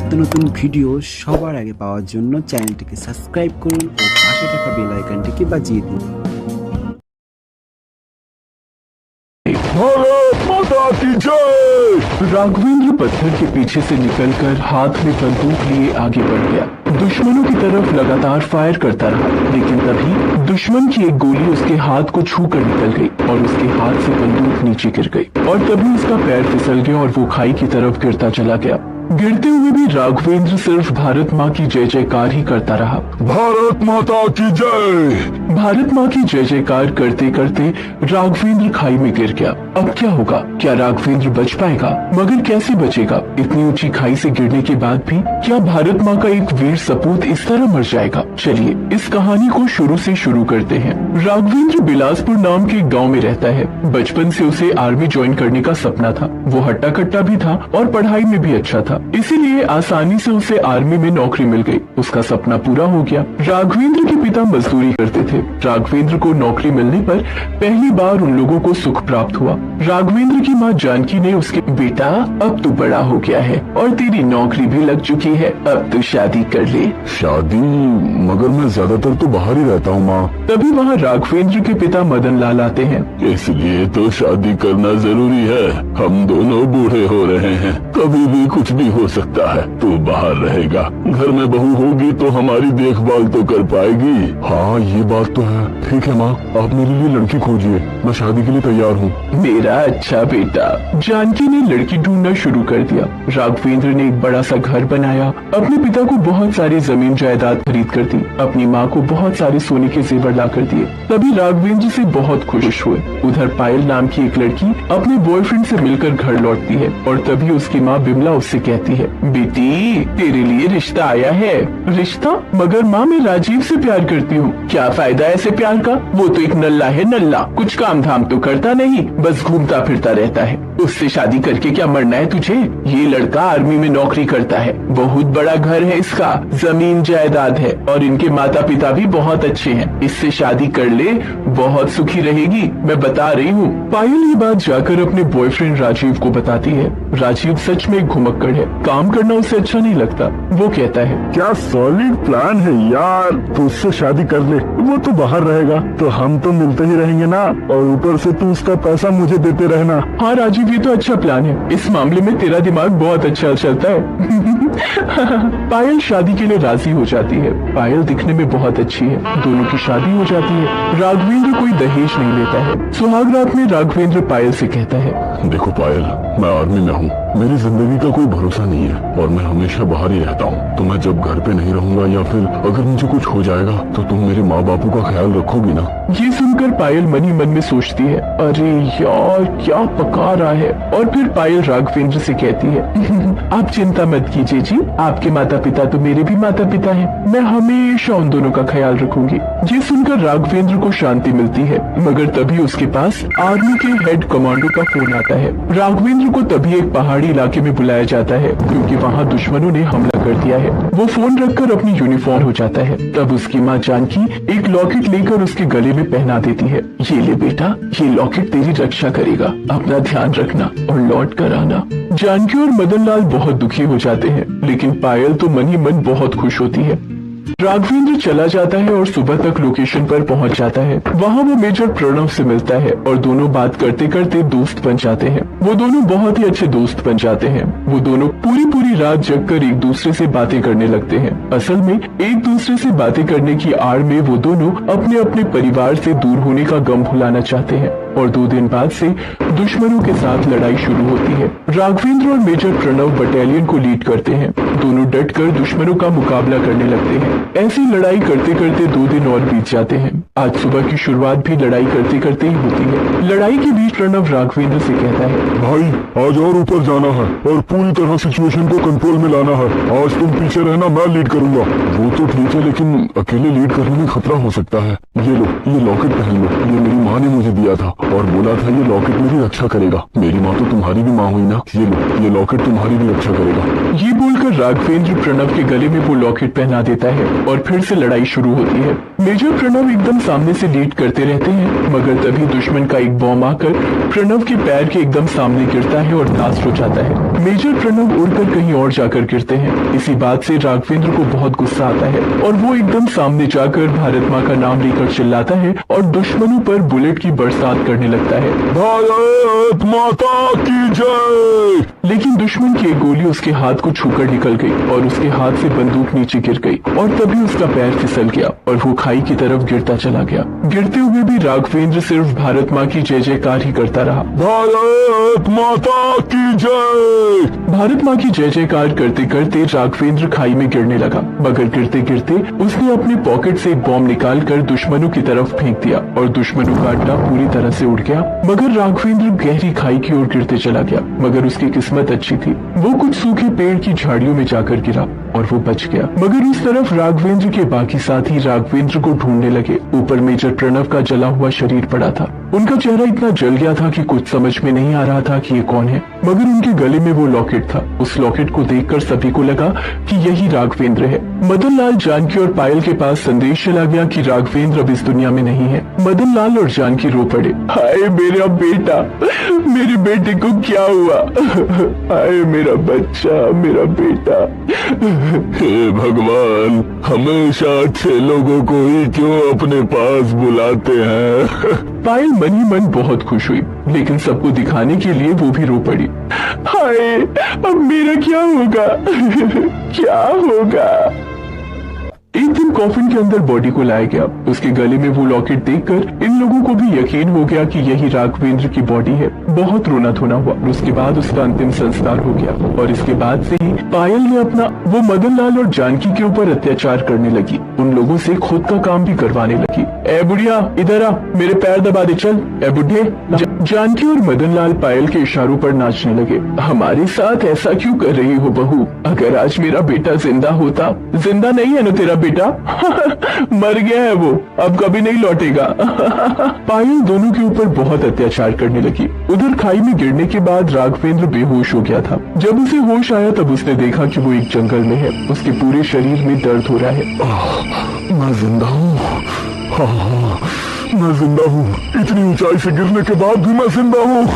নিত্য নতুন ভিডিও সবার আগে পাওয়ার জন্য চ্যানেলটিকে সাবস্ক্রাইব করুন ও পাশে থাকা বেল আইকনটিকে বাজিয়ে দিন। भारत माता की जय। राघवेंद्र पत्थर के पीछे से निकलकर हाथ में बंदूक लिए आगे बढ़ गया। दुश्मनों की तरफ लगातार फायर करता रहा, लेकिन तभी दुश्मन की एक गोली उसके हाथ को छूकर निकल गई और उसके हाथ से बंदूक नीचे गिर गई और तभी उसका पैर फिसल गया और वो खाई की तरफ गिरता चला गया। गिरते हुए भी राघवेंद्र सिर्फ भारत माँ की जय जयकार ही करता रहा। भारत माता की जय। भारत माँ की जय जयकार करते करते राघवेंद्र खाई में गिर गया। अब क्या होगा? क्या राघवेंद्र बच पाएगा? मगर कैसे बचेगा? इतनी ऊंची खाई से गिरने के बाद भी क्या भारत माँ का एक वीर सपूत इस तरह मर जाएगा? चलिए इस कहानी को शुरू से शुरू करते हैं। राघवेंद्र बिलासपुर नाम के गाँव में रहता है। बचपन से उसे आर्मी ज्वाइन करने का सपना था। वो हट्टा कट्टा भी था और पढ़ाई में भी अच्छा था, इसीलिए आसानी से उसे आर्मी में नौकरी मिल गई। उसका सपना पूरा हो गया। राघवेंद्र के पिता मजदूरी करते थे। राघवेंद्र को नौकरी मिलने पर पहली बार उन लोगों को सुख प्राप्त हुआ। राघवेंद्र की माँ जानकी ने उसके बेटा अब तू बड़ा हो गया है और तेरी नौकरी भी लग चुकी है, अब तू शादी कर ले। शादी? मगर मैं ज्यादातर तो बाहर ही रहता हूँ माँ। तभी वहाँ राघवेंद्र के पिता मदन लाल आते हैं। इसलिए तो शादी करना जरूरी है। हम दोनों बूढ़े हो रहे हैं, कभी भी कुछ भी हो सकता है। तू बाहर रहेगा, घर में बहू होगी तो हमारी देखभाल तो कर पाएगी। हाँ ये बात तो है। ठीक है माँ, आप मेरे लिए लड़की खोजिए, मैं शादी के लिए तैयार हूँ। मेरा अच्छा बेटा। जानकी ने लड़की ढूंढना शुरू कर दिया। राघवेंद्र ने एक बड़ा सा घर बनाया, अपने पिता को बहुत सारी जमीन जायदाद खरीद कर दी, अपनी माँ को बहुत सारे सोने के जेवर ला कर दिए। तभी राघवेंद्र से बहुत खुश हुए। उधर पायल नाम की एक लड़की अपने बॉयफ्रेंड से मिलकर घर लौटती है और तभी उसकी माँ बिमला उससे कहती है, बेटी तेरे लिए रिश्ता आया है। रिश्ता? मगर माँ मैं राजीव से प्यार करती हूँ। क्या फायदा ऐसे प्यार का? वो तो एक नल्ला है, नल्ला। कुछ काम धाम तो करता नहीं, बस घूमता फिरता रहता है। उससे शादी करके क्या मरना है तुझे? ये लड़का आर्मी में नौकरी करता है, बहुत बड़ा घर है इसका, जमीन जायदाद है और इनके माता पिता भी बहुत अच्छे हैं। इससे शादी कर ले, बहुत सुखी रहेगी, मैं बता रही हूँ। पायल ये बात जाकर अपने बॉयफ्रेंड राजीव को बताती है। राजीव सच में घुमक्कड़ है, काम करना उसे अच्छा नहीं लगता। वो कहता है, क्या सॉलिड प्लान है यार, तू उससे शादी कर ले, वो तो बाहर रहेगा तो हम तो मिलते ही रहेंगे ना, और ऊपर से तू उसका पैसा मुझे देते रहना। हाँ राजीव ये तो अच्छा प्लान है, इस मामले में तेरा दिमाग बहुत अच्छा चलता है। पायल शादी के लिए राजी हो जाती है। पायल दिखने में बहुत अच्छी है, दोनों की शादी हो जाती है। राघवेंद्र कोई दहेज नहीं लेता है। सुहाग रात में राघवेंद्र पायल से कहता है, देखो पायल, मैं आर्मी में हूँ, मेरी जिंदगी का कोई भरोसा नहीं है और मैं हमेशा बाहर ही रहता हूँ। तो मैं जब घर पे नहीं रहूँगा या फिर अगर मुझे कुछ हो जाएगा तो तुम मेरे माँ बापू का ख्याल रखोगी ना? ये सुनकर पायल मन ही मन में सोचती है, अरे यार क्या पका रहा है। और फिर पायल राघवेंद्र से कहती है, आप चिंता मत कीजिए जी, आपके माता पिता तो मेरे भी माता पिता हैं, मैं हमेशा उन दोनों का ख्याल रखूंगी। ये सुनकर राघवेंद्र को शांति मिलती है, मगर तभी उसके पास आर्मी के हेड कमांडो का फोन आता है। राघवेंद्र को तभी एक पहाड़ी इलाके में बुलाया जाता है क्योंकि वहाँ दुश्मनों ने हमला कर दिया है। वो फोन रखकर अपनी यूनिफॉर्म हो जाता है। तब उसकी माँ जानकी एक लॉकेट लेकर उसके गले में पहना देती है। ये ले बेटा, ये लॉकेट तेरी रक्षा करेगा, अपना ध्यान रखना और लौट कर आना। जानकी और मदन लाल बहुत दुखी हो जाते हैं, लेकिन पायल तो मन ही मन बहुत खुश होती है। राघवेंद्र चला जाता है और सुबह तक लोकेशन पर पहुंच जाता है। वहां वो मेजर प्रणव से मिलता है और दोनों बात करते करते दोस्त बन जाते हैं। वो दोनों बहुत ही अच्छे दोस्त बन जाते हैं। वो दोनों पूरी पूरी रात जगकर एक दूसरे से बातें करने लगते हैं। असल में एक दूसरे से बातें करने की आड़ में वो दोनों अपने अपने परिवार से दूर होने का गम भुलाना चाहते हैं और 2 दिन बाद से दुश्मनों के साथ लड़ाई शुरू होती है। राघवेंद्र और मेजर प्रणव बटालियन को लीड करते हैं। दोनों डटकर दुश्मनों का मुकाबला करने लगते हैं। ऐसी लड़ाई करते करते 2 दिन और बीत जाते हैं। आज सुबह की शुरुआत भी लड़ाई करते करते ही होती है। लड़ाई के बीच प्रणव राघवेंद्र से कहता है, भाई आज और ऊपर जाना है और पूरी तरह सिचुएशन को कंट्रोल में लाना है। आज तुम पीछे रहना, मैं लीड करूंगा। वो तो ठीक है, लेकिन अकेले लीड करने में खतरा हो सकता है। ये लो, ये लॉकेट पहन लो, ये मेरी माँ ने मुझे दिया था और बोला था ये लॉकेट मेरी रक्षा करेगा। मेरी माँ तो तुम्हारी भी माँ हुई ना, ये लॉकेट तुम्हारी भी रक्षा करेगा। ये बोलकर राघवेंद्र प्रणव के गले में वो लॉकेट पहना देता है और फिर से लड़ाई शुरू होती है। मेजर प्रणव एकदम सामने से लीड करते रहते हैं, मगर तभी दुश्मन का एक बॉम्ब आकर प्रणव के पैर के एकदम सामने गिरता है और ब्लास्ट हो जाता है। मेजर प्रणव उड़कर कहीं और जाकर गिरते हैं। इसी बात से राघवेंद्र को बहुत गुस्सा आता है और वो एकदम सामने जाकर भारत माँ का नाम लेकर चिल्लाता है और दुश्मनों पर बुलेट की बरसात करने लगता है। भारत माता की जय। लेकिन दुश्मन की एक गोली उसके हाथ को छूकर निकल गई और उसके हाथ से बंदूक नीचे गिर गई और तभी उसका पैर फिसल गया और वो खाई की तरफ गिरता चला गया। गिरते हुए भी राघवेंद्र सिर्फ भारत माँ की जय जयकार ही करता रहा। भारत माता की जय। भारत माँ की जय जयकार करते करते राघवेंद्र खाई में गिरने लगा, मगर गिरते गिरते उसने अपने पॉकेट से एक बॉम्ब निकालकर दुश्मनों की तरफ फेंक दिया और दुश्मनों का अड्डा पूरी तरह से उड़ गया। मगर राघवेंद्र गहरी खाई की ओर गिरते चला गया, मगर उसकी किस्मत अच्छी थी। वो कुछ सूखे पेड़ की झाड़ियों में जाकर गिरा और वो बच गया। मगर उस तरफ राघवेंद्र के बाकी साथी राघवेंद्र को ढूंढने लगे। ऊपर मेजर प्रणव का जला हुआ शरीर पड़ा था। उनका चेहरा इतना जल गया था कि कुछ समझ में नहीं आ रहा था कि ये कौन है, मगर उनके गले में वो लॉकेट था। उस लॉकेट को देखकर सभी को लगा कि यही राघवेंद्र है। मदन लाल, जानकी और पायल के पास संदेश चला गया कि राघवेंद्र अब इस दुनिया में नहीं है। मदन लाल और जानकी रो पड़े। हाय मेरा बेटा, मेरे बेटे को क्या हुआ? हाय मेरा बच्चा, मेरा बेटा। हे भगवान, हमेशा अच्छे लोगों को ही क्यों अपने पास बुलाते हैं। पायल मन ही मन बहुत खुश हुई, लेकिन सबको दिखाने के लिए वो भी रो पड़ी। हाय अब मेरा क्या होगा? क्या होगा? एक दिन कॉफिन के अंदर बॉडी को लाया गया। उसके गले में वो लॉकेट देखकर इन लोगों को भी यकीन हो गया कि यही राघवेंद्र की बॉडी है। बहुत रोना धोना हुआ। उसके बाद उसका अंतिम संस्कार हो गया और इसके बाद से ही पायल ने वो मदन लाल और जानकी के ऊपर अत्याचार करने लगी। उन लोगों से खुद का काम भी करवाने लगी। ए बुढ़िया इधर आ, मेरे पैर दबा दे चल। ए बुढ़े। जानकी और मदन लाल पायल के इशारों पर नाचने लगे। हमारे साथ ऐसा क्यों कर रही हो बहू? अगर आज मेरा बेटा जिंदा होता। जिंदा नहीं है ना तेरा बेटा? मर गया है वो, अब कभी नहीं लौटेगा। पायल दोनों के ऊपर बहुत अत्याचार करने लगी। उधर खाई में गिरने के बाद राघवेंद्र बेहोश हो गया था। जब उसे होश आया तब उसने देखा कि वो एक जंगल में है। उसके पूरे शरीर में दर्द हो रहा है। मैं जिंदा हूँ। हाँ, मैं जिंदा हूँ। इतनी ऊंचाई से गिरने के बाद भी मैं जिंदा हूँ।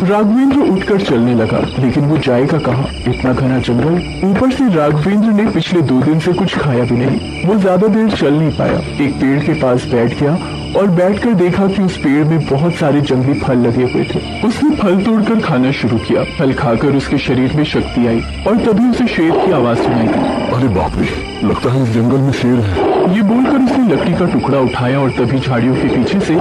राघवेंद्र उठकर चलने लगा, लेकिन वो जाएगा कहाँ? इतना घना जंगल, ऊपर से राघवेंद्र ने पिछले 2 दिन से कुछ खाया भी नहीं। वो ज्यादा देर चल नहीं पाया। एक पेड़ के पास बैठ गया और बैठकर देखा कि उस पेड़ में बहुत सारे जंगली फल लगे हुए थे। उसने फल तोड़कर खाना शुरू किया। फल खाकर उसके शरीर में शक्ति आई और तभी उसे शेर की आवाज सुनाई दी। अरे बाप रे, लगता है इस जंगल में शेर है। ये बोलकर उसने लकड़ी का टुकड़ा उठाया और तभी झाड़ियों के पीछे से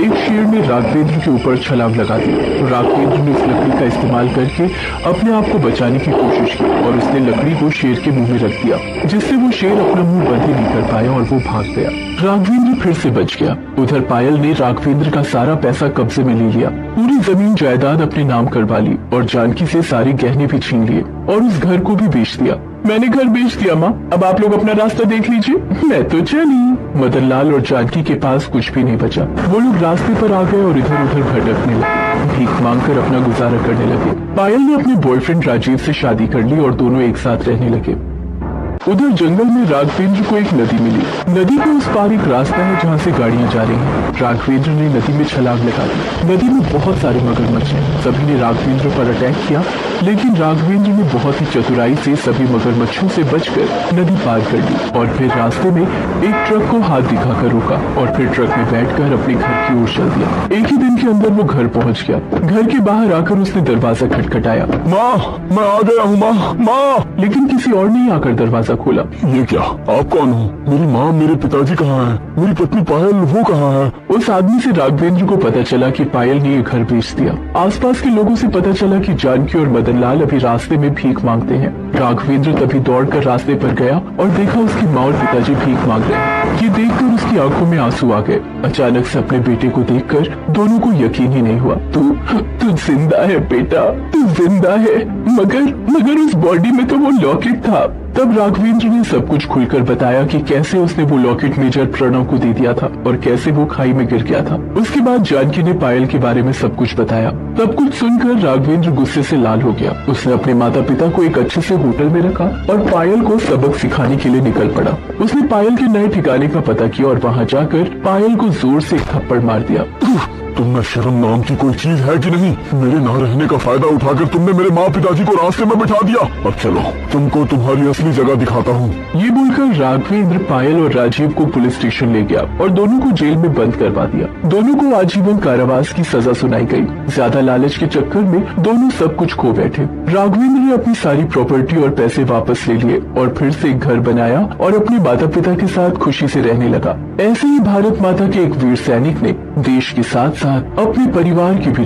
एक शेर ने राघवेंद्र के ऊपर छलांग लगा दी। राघवेंद्र ने उस लकड़ी का इस्तेमाल करके अपने आप को बचाने की कोशिश की और उसने लकड़ी को शेर के मुंह में रख दिया, जिससे वो शेर अपना मुंह बंद ही नहीं कर पाया और वो भाग गया। राघवेंद्र फिर से बच गया। उधर पायल ने राघवेंद्र का सारा पैसा कब्जे में ले लिया। पूरी जमीन जायदाद अपने नाम करवा ली और जानकी से सारे गहने भी छीन लिए और उस घर को भी बेच दिया। मैंने घर बेच दिया माँ, अब आप लोग अपना रास्ता देख लीजिए, मैं तो चली। मदन लाल और जानकी के पास कुछ भी नहीं बचा। वो लोग रास्ते पर आ गए और इधर उधर भटकने लगे, भीख मांगकर अपना गुजारा करने लगे। पायल ने अपने बॉयफ्रेंड राजीव से शादी कर ली और दोनों एक साथ रहने लगे। उधर जंगल में राघवेंद्र को एक नदी मिली। नदी के उस पार एक रास्ता है जहाँ से गाड़ियाँ जा रही हैं। राघवेंद्र ने नदी में छलांग लगा दी। नदी में बहुत सारे मगरमच्छ हैं। सभी ने राघवेंद्र पर अटैक किया, लेकिन राघवेंद्र ने बहुत ही चतुराई से सभी मगरमच्छों से बचकर नदी पार कर दी और फिर रास्ते में एक ट्रक को हाथ दिखाकर रोका और फिर ट्रक में बैठकर अपने घर की ओर चल दिया। एक ही दिन के अंदर वो घर पहुँच गया। घर के बाहर आकर उसने दरवाजा खटखटाया। माँ, मैं आ गया हूँ माँ, माँ। लेकिन किसी और ने आकर दरवाजा खोला। ये क्या? आप कौन हो? मेरी माँ, मेरे पिताजी कहाँ हैं? मेरी पत्नी पायल, वो कहाँ है? उस आदमी से राघवेंद्र को पता चला कि पायल ने ये घर बेच दिया। आसपास के लोगों से पता चला कि जानकी और मदन लाल अभी रास्ते में भीख मांगते हैं। राघवेंद्र तभी दौड़कर रास्ते पर गया और देखा उसकी माँ और पिताजी भीख मांग रहे हैं। ये देखकर उसकी आंखों में आंसू आ गए। अचानक से अपने बेटे को देखकर दोनों को यकीन ही नहीं हुआ। तू जिंदा है बेटा, तू जिंदा है। मगर उस बॉडी में तो वो लॉकेट था। तब राघवेंद्र ने सब कुछ खुलकर बताया कि कैसे उसने वो लॉकेट मेजर प्रणव को दे दिया था और कैसे वो खाई में गिर गया था। उसके बाद जानकी ने पायल के बारे में सब कुछ बताया। सब कुछ सुनकर राघवेंद्र गुस्से से लाल हो गया। उसने अपने माता पिता को एक अच्छे से होटल में रखा और पायल को सबक सिखाने के लिए निकल पड़ा। उसने पायल के नए ठिकाने का पता किया और वहाँ जाकर पायल को जोर से एक थप्पड़ मार दिया। तुम में शर्म नाम की कोई चीज है कि नहीं? मेरे ना रहने का फायदा उठाकर तुमने मेरे माँ पिताजी को रास्ते में बिठा दिया। अब चलो तुमको तुम्हारी असली जगह दिखाता हूँ। ये बोलकर राघवेंद्र पायल और राजीव को पुलिस स्टेशन ले गया और दोनों को जेल में बंद करवा दिया। दोनों को आजीवन कारावास की सजा सुनाई गई। ज्यादा लालच के चक्कर में दोनों सब कुछ खो बैठे। राघवेंद्र ने अपनी सारी प्रॉपर्टी और पैसे वापस ले लिए और फिर से एक घर बनाया और अपने माता पिता के साथ खुशी से रहने लगा। ऐसे ही भारत माता के एक वीर सैनिक ने देश के साथ साथ अपने परिवार की भी